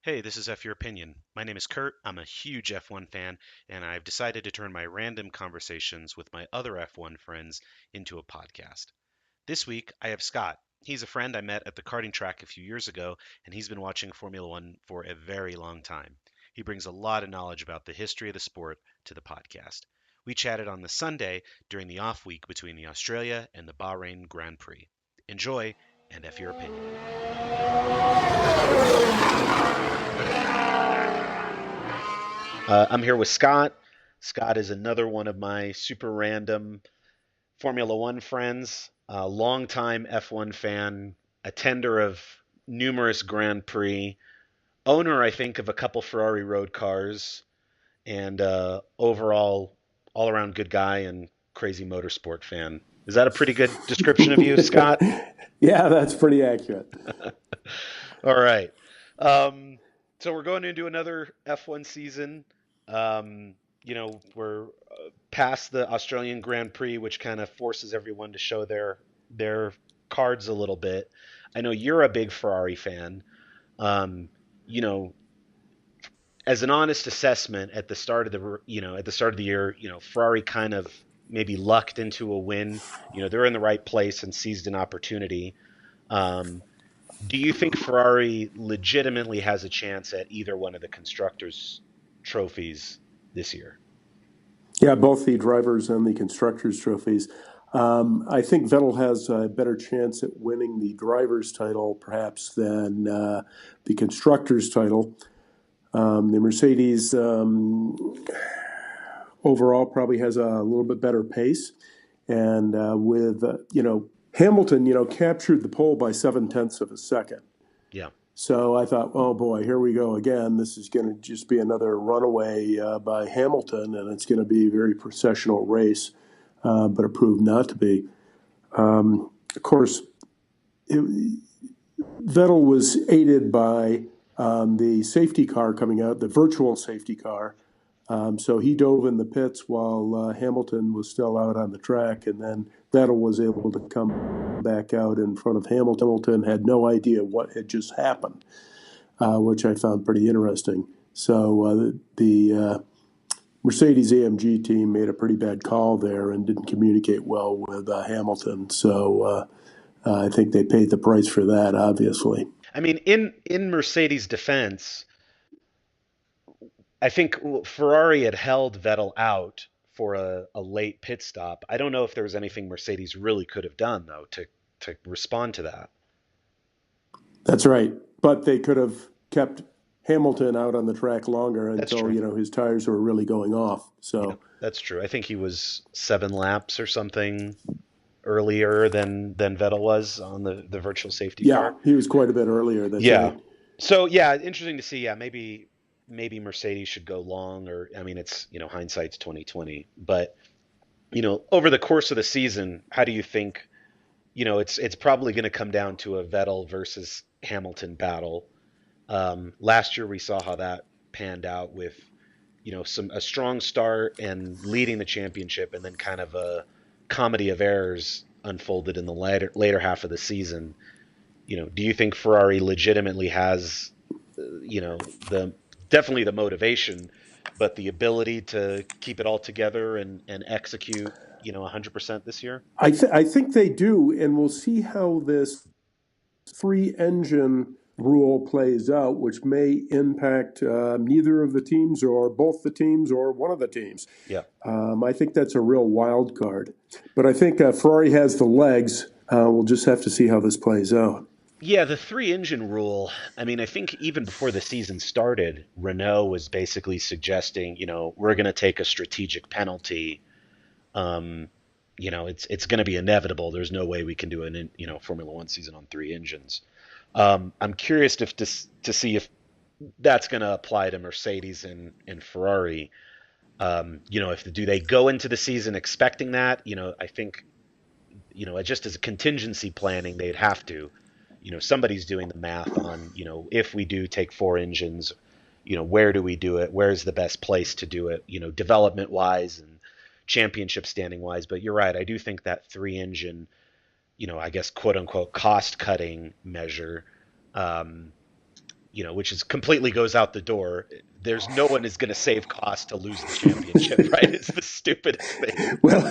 Hey, this is F Your Opinion. My name is Kurt. I'm a huge F1 fan, and I've decided to turn my random conversations with my other F1 friends into a podcast. This week, I have Scott. He's a friend I met at the karting track a few years ago, and he's been watching Formula One for a very long time. He brings a lot of knowledge about the history of the sport to the podcast. We chatted on the Sunday during the off week between the Australia and the Bahrain Grand Prix. Enjoy, and F Your Opinion. I'm here with Scott. Scott is another one of my super random Formula One friends, a longtime F1 fan, attender of numerous Grand Prix, owner, I think, of a couple Ferrari road cars, and overall, all around good guy and crazy motorsport fan. Is that a pretty good description of you, Scott? Yeah, that's pretty accurate. All right. Um, so we're going into another F1 season. We're past the Australian Grand Prix, which kind of forces everyone to show their cards a little bit. I know you're a big Ferrari fan. Um, you know, as an honest assessment at the start of the year, Ferrari kind of maybe lucked into a win. They're in the right place and seized an opportunity. Um, do you think Ferrari legitimately has a chance at either one of the constructors' trophies this year? Yeah, both the drivers and the constructors' trophies. I think Vettel has a better chance at winning the drivers' title, perhaps, than the constructors' title. The Mercedes overall probably has a little bit better pace, and Hamilton, captured the pole by 7/10 of a second. Yeah. So I thought, oh boy, here we go again. This is going to just be another runaway by Hamilton, and it's going to be a very processional race, but it proved not to be. Of course, Vettel was aided by the safety car coming out, the virtual safety car. So he dove in the pits while Hamilton was still out on the track, and then Vettel was able to come back out in front of Hamilton. Hamilton had no idea what had just happened, which I found pretty interesting. So the Mercedes AMG team made a pretty bad call there and didn't communicate well with Hamilton. So I think they paid the price for that, obviously. I mean, in Mercedes' defense, I think Ferrari had held Vettel out for a late pit stop. I don't know if there was anything Mercedes really could have done though to respond to that. That's right. But they could have kept Hamilton out on the track longer That's until, true. his tires were really going off. Yeah, So, that's true. I think he was 7 laps or something earlier than Vettel was on the virtual safety yeah, car. he was quite a bit earlier. That's Yeah. right. So yeah, interesting to see. Yeah, maybe Mercedes should go long, or I mean, it's hindsight's 2020. But over the course of the season, how do you think? It's probably going to come down to a Vettel versus Hamilton battle. Last year we saw how that panned out with a strong start and leading the championship, and then kind of a comedy of errors unfolded in the later half of the season. Do you think Ferrari legitimately has, the definitely the motivation, but the ability to keep it all together and execute, 100% this year? I think they do, and we'll see how this three engine rule plays out, which may impact neither of the teams or both the teams or one of the teams. Yeah. I think that's a real wild card. But I think Ferrari has the legs. We'll just have to see how this plays out. Yeah, the three engine rule. I mean, I think even before the season started, Renault was basically suggesting, we're going to take a strategic penalty. Um, it's going to be inevitable. There's no way we can do an Formula One season on three engines. I'm curious to see if that's going to apply to Mercedes and Ferrari. If do they go into the season expecting that? I think just as a contingency planning, they'd have to. Somebody's doing the math on if we do take four engines, where do we do it? Where's the best place to do it? Development wise and championship standing wise. But you're right. I do think that three engine, I guess, quote unquote, cost cutting measure, um, which is completely goes out the door. There's no one is going to save cost to lose the championship, right? It's the stupidest thing. Well,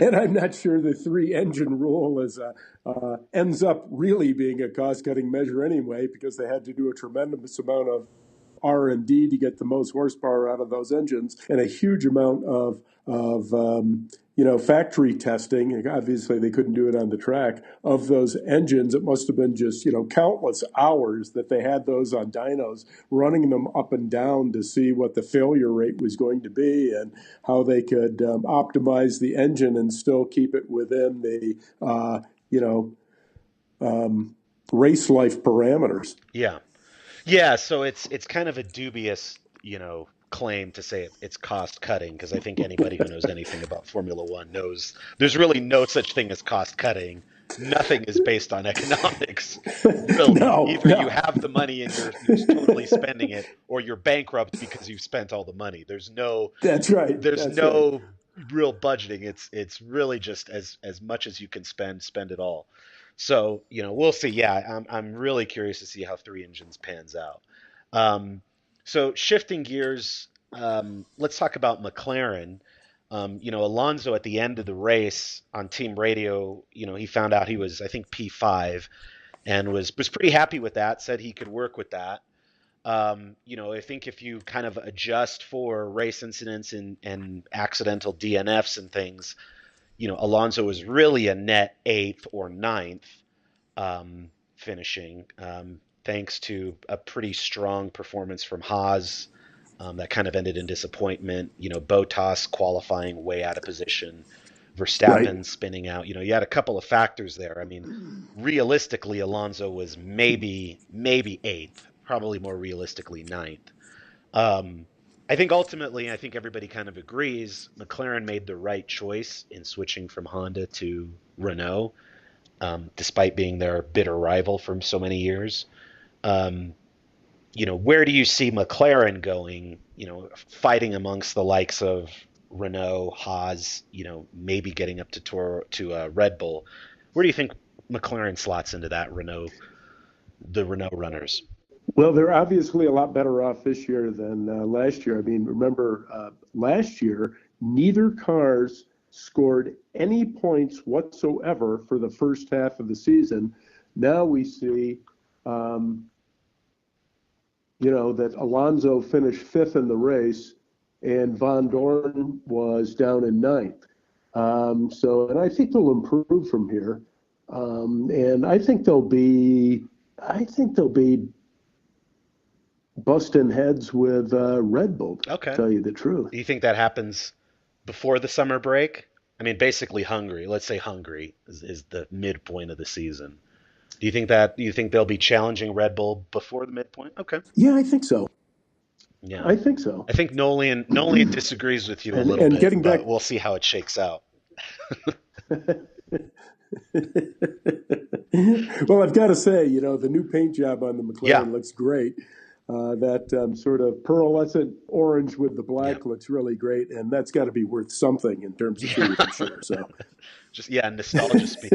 and I'm not sure the three-engine rule ends up really being a cost-cutting measure anyway, because they had to do a tremendous amount of R&D to get the most horsepower out of those engines, and a huge amount of factory testing. Obviously, they couldn't do it on the track of those engines. It must have been just countless hours that they had those on dynos, running them up and down to see what the failure rate was going to be and how they could optimize the engine and still keep it within the race life parameters. Yeah. Yeah, so it's kind of a dubious, claim to say it's cost cutting, because I think anybody who knows anything about Formula One knows there's really no such thing as cost cutting. Nothing is based on economics, really. No, Either no. you have the money and you're totally spending it, or you're bankrupt because you've spent all the money. That's right. There's That's right. no real budgeting. It's really just as much as you can spend it all. So, we'll see. Yeah, I'm really curious to see how three engines pans out. Um, so shifting gears, let's talk about McLaren. Alonso at the end of the race on team radio, he found out he was, I think, P5, and was pretty happy with that, said he could work with that. I think if you kind of adjust for race incidents and accidental DNFs and things, Alonso was really a net eighth or ninth, finishing, thanks to a pretty strong performance from Haas, that kind of ended in disappointment. Bottas qualifying way out of position, Right. Verstappen spinning out. You had a couple of factors there. I mean, realistically, Alonso was maybe eighth, probably more realistically ninth. Um, I think everybody kind of agrees McLaren made the right choice in switching from Honda to Renault, despite being their bitter rival for so many years. Um, where do you see McLaren going, fighting amongst the likes of Renault, Haas, maybe getting up to Red Bull? Where do you think McLaren slots into the Renault runners? Well, they're obviously a lot better off this year than last year. I mean, remember, last year, neither cars scored any points whatsoever for the first half of the season. Now we see, um, that Alonso finished fifth in the race and Von Dorn was down in ninth. And I think they'll improve from here. And I think they'll be busting heads with Red Bull, to Okay. tell you the truth. Do you think that happens before the summer break? I mean, basically Hungary. Let's say Hungary is the midpoint of the season. Do you think they'll be challenging Red Bull before the midpoint? Okay. Yeah, I think so. Yeah. I think so. I think Nolian disagrees with you a little And bit, getting back, but we'll see how it shakes out. well, I've got to say, the new paint job on the Yeah. McLaren looks great. That sort of pearlescent orange with the Yeah. black looks really great, and that's got to be worth something in terms of Yeah. fees, I'm sure. So, Just yeah, nostalgia speed.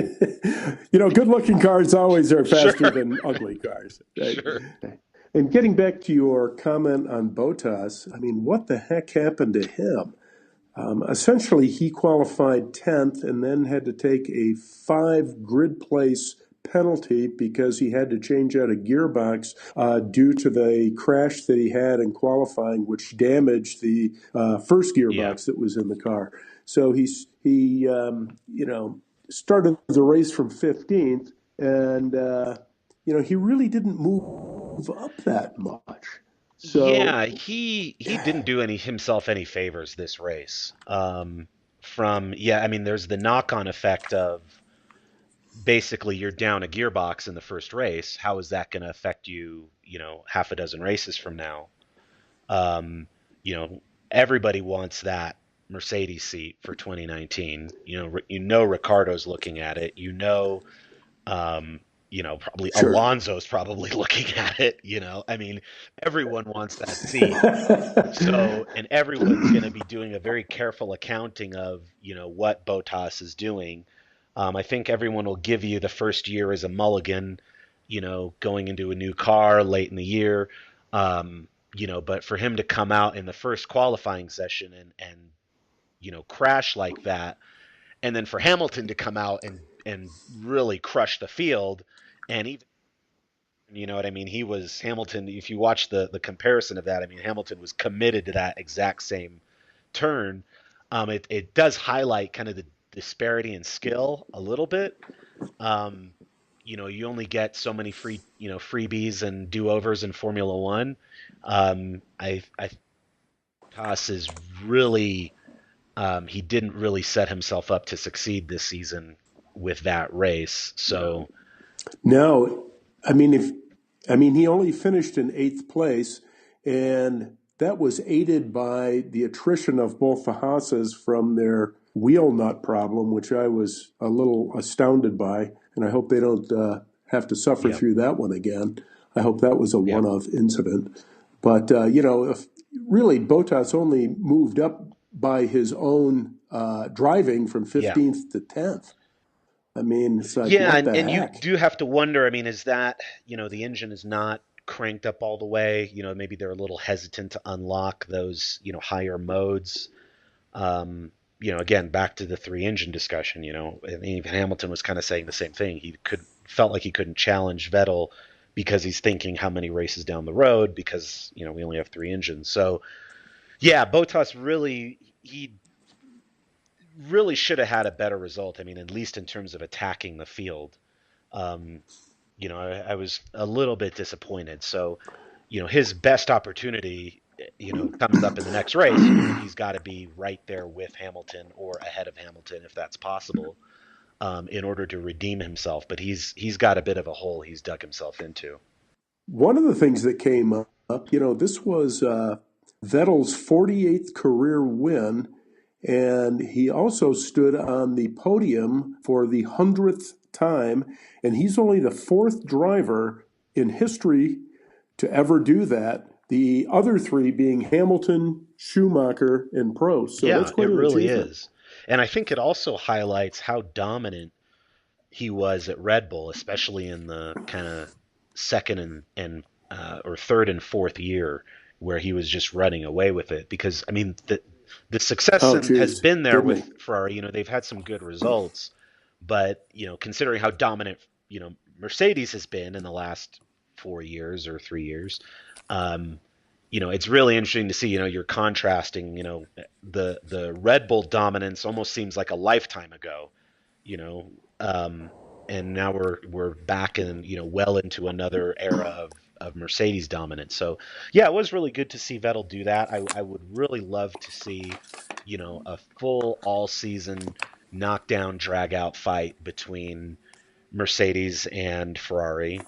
good-looking cars always are faster Sure. than ugly cars, right? Sure. And getting back to your comment on Bottas, I mean, what the heck happened to him? Essentially, he qualified 10th and then had to take a 5 grid place penalty because he had to change out a gearbox due to the crash that he had in qualifying, which damaged the first Yeah. gearbox that was in the car. So started the race from 15th, and he really didn't move up that much. So Yeah, he didn't do himself any favors this race. I mean, there's the knock-on effect of basically you're down a gearbox in the first race. How is that going to affect you, half a dozen races from now? Um, you know, Everybody wants that Mercedes seat for 2019. Ricardo's looking at it. Probably sure. Alonso's probably looking at it. I mean, everyone wants that seat. So, and everyone's going to be doing a very careful accounting of, what Bottas is doing. I think everyone will give you the first year as a mulligan. going into a new car late in the year. But for him to come out in the first qualifying session and crash like that, and then for Hamilton to come out and really crush the field, and even what I mean, he was Hamilton. If you watch the comparison of that, I mean, Hamilton was committed to that exact same turn. It does highlight kind of the disparity in skill a little bit. Um, you only get so many freebies and do-overs in Formula One. I Haas is really he didn't really set himself up to succeed this season with that race. So No, I mean if I mean he only finished in eighth place, and that was aided by the attrition of both the Haas's from their wheel nut problem, which I was a little astounded by, and I hope they don't have to suffer yeah, through that one again. I hope that was a yeah, one-off incident. But if really Bottas only moved up by his own driving from yeah. 15th to 10th. I mean, it's like, Yeah, what and, the and you heck? do have to wonder. I mean, is that, the engine is not cranked up all the way? Maybe they're a little hesitant to unlock those, higher modes. Again, back to the three engine discussion, and even Hamilton was kind of saying the same thing. He felt like he couldn't challenge Vettel because he's thinking how many races down the road because, we only have three engines. So, yeah, Bottas he really should have had a better result. I mean, at least in terms of attacking the field. Um, I was a little bit disappointed. So, his best opportunity, comes up in the next race, and he's got to be right there with Hamilton or ahead of Hamilton if that's possible, in order to redeem himself. But he's got a bit of a hole he's dug himself into. One of the things that came up, this was Vettel's 48th career win, and he also stood on the podium for the 100th time, and he's only the fourth driver in history to ever do that. The other three being Hamilton, Schumacher, and Prost. So that's Yeah, quite it an really achievement. is. And I think it also highlights how dominant he was at Red Bull, especially in the kind of second and or third and fourth year where he was just running away with it. Because I mean, the success Oh, has geez, been there didn't with he? Ferrari. They've had some good results, but considering how dominant Mercedes has been in the last 4 years or 3 years, um, it's really interesting to see. You're contrasting. The Red Bull dominance almost seems like a lifetime ago you know, um, and now we're back in well into another era of Mercedes dominance. So yeah, it was really good to see Vettel do that. I would really love to see a full all season knockdown drag out fight between Mercedes and Ferrari.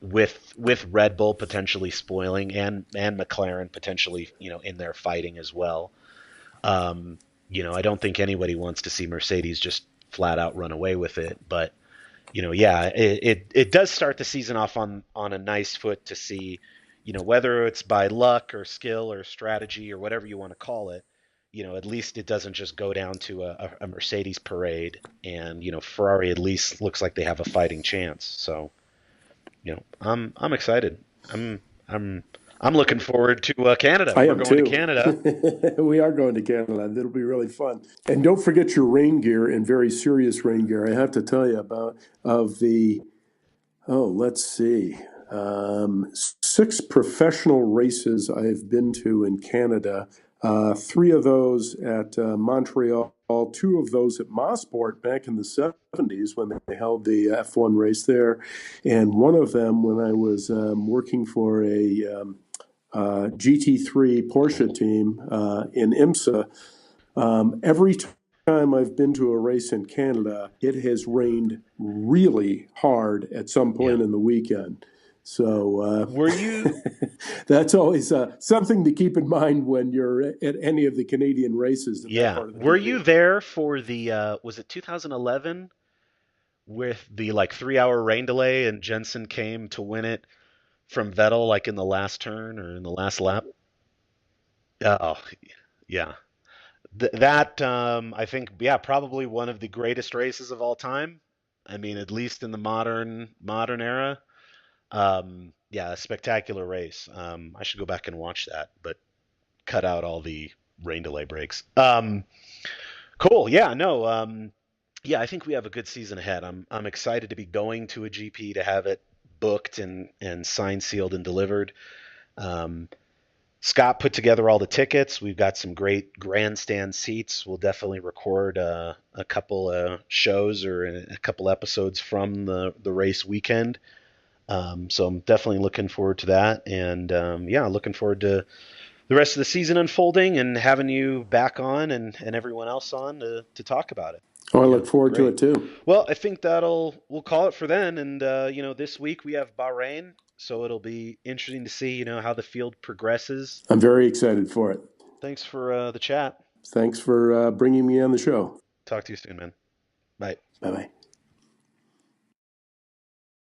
With Red Bull potentially spoiling and McLaren potentially in there fighting as well. Um, I don't think anybody wants to see Mercedes just flat out run away with it. But yeah, it does start the season off on a nice foot to see, whether it's by luck or skill or strategy or whatever you want to call it. At least it doesn't just go down to a Mercedes parade, and Ferrari at least looks like they have a fighting chance. So I'm excited. I'm I'm I'm looking forward to Canada. I We're am going to too. Canada. We are going to Canada. It'll be really fun. And don't forget your rain gear and very serious rain gear. I have to tell you about of the let's see, six professional races I've been to in Canada. Three of those at Montreal, two of those at Mosport back in the 70s when they held the F1 race there, and one of them when I was working for a GT3 Porsche Cool. team in IMSA. Every time I've been to a race in Canada, it has rained really hard at some Yeah. point in the weekend. So Were you that's always something to keep in mind when you're at any of the Canadian races in that Yeah. part of the Were you world. there for the was it 2011 with the like 3 hour rain delay and Jensen came to win it from Vettel like in the last turn or in the last lap? Oh, yeah. That I think, yeah, probably one of the greatest races of all time. I mean, at least in the modern era. Yeah, a spectacular race. I should go back and watch that, but cut out all the rain delay breaks. Cool. Yeah, no. Yeah, I think we have a good season ahead. I'm excited to be going to a GP, to have it booked and signed, sealed, and delivered. Um, Scott put together all the tickets. We've got some great grandstand seats. We'll definitely record a couple shows or a couple episodes from the race weekend. So I'm definitely looking forward to that, and yeah, looking forward to the rest of the season unfolding and having you back on and everyone else on to talk about it. Oh, I Yeah, look forward to great. it too. Well, I think we'll call it for then. And this week we have Bahrain, so it'll be interesting to see how the field progresses. I'm very excited for it. Thanks for the chat. Thanks for bringing me on the show. Talk to you soon, man. Bye. Bye bye.